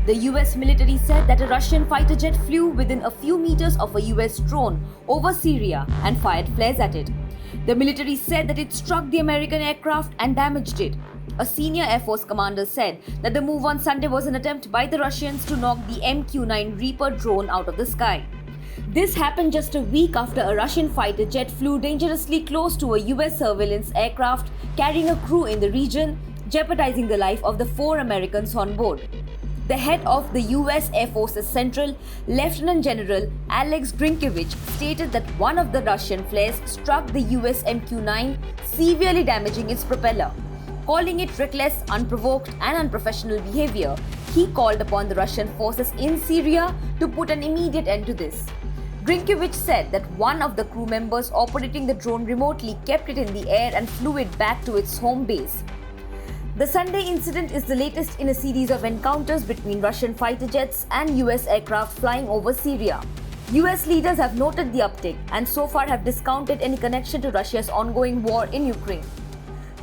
The US military said that a Russian fighter jet flew within a few meters of a US drone over Syria and fired flares at it. The military said that it struck the American aircraft and damaged it. A senior Air Force commander said that the move on Sunday was an attempt by the Russians to knock the MQ-9 Reaper drone out of the sky. This happened just a week after a Russian fighter jet flew dangerously close to a US surveillance aircraft carrying a crew in the region, jeopardizing the life of the 4 Americans on board. The head of the US Air Force's Central, Lieutenant General Alex Grynkevich, stated that one of the Russian flares struck the US MQ-9, severely damaging its propeller. Calling it reckless, unprovoked and unprofessional behavior, he called upon the Russian forces in Syria to put an immediate end to this. Grynkevich said that one of the crew members operating the drone remotely kept it in the air and flew it back to its home base. The Sunday incident is the latest in a series of encounters between Russian fighter jets and US aircraft flying over Syria. US leaders have noted the uptick and so far have discounted any connection to Russia's ongoing war in Ukraine.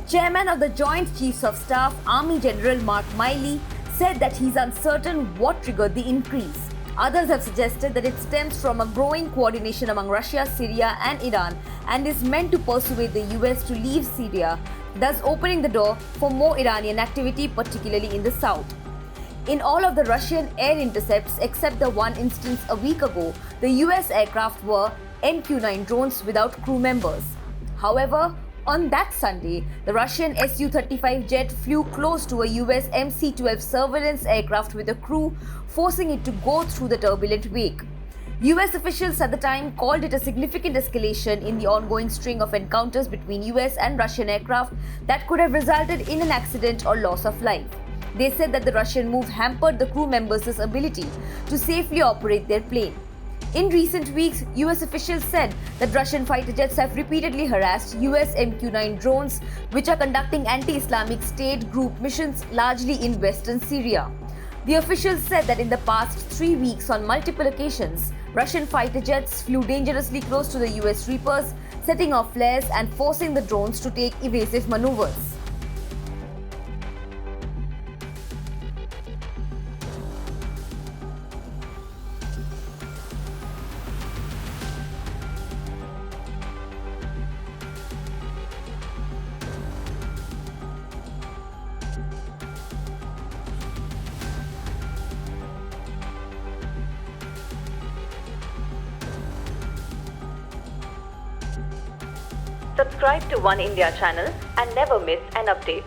Chairman of the Joint Chiefs of Staff, Army General Mark Milley, said that he's uncertain what triggered the increase. Others have suggested that it stems from a growing coordination among Russia, Syria and Iran and is meant to persuade the US to leave Syria, thus opening the door for more Iranian activity, particularly in the south. In all of the Russian air intercepts except the one instance a week ago, the US aircraft were MQ-9 drones without crew members. However, on that Sunday, the Russian Su-35 jet flew close to a US MC-12 surveillance aircraft with a crew, forcing it to go through the turbulent wake. US officials at the time called it a significant escalation in the ongoing string of encounters between US and Russian aircraft that could have resulted in an accident or loss of life. They said that the Russian move hampered the crew members' ability to safely operate their plane. In recent weeks, US officials said that Russian fighter jets have repeatedly harassed US MQ-9 drones, which are conducting anti-Islamic State group missions largely in western Syria. The officials said that in the past 3 weeks, on multiple occasions, Russian fighter jets flew dangerously close to the US Reapers, setting off flares and forcing the drones to take evasive maneuvers. Subscribe to One India channel and never miss an update.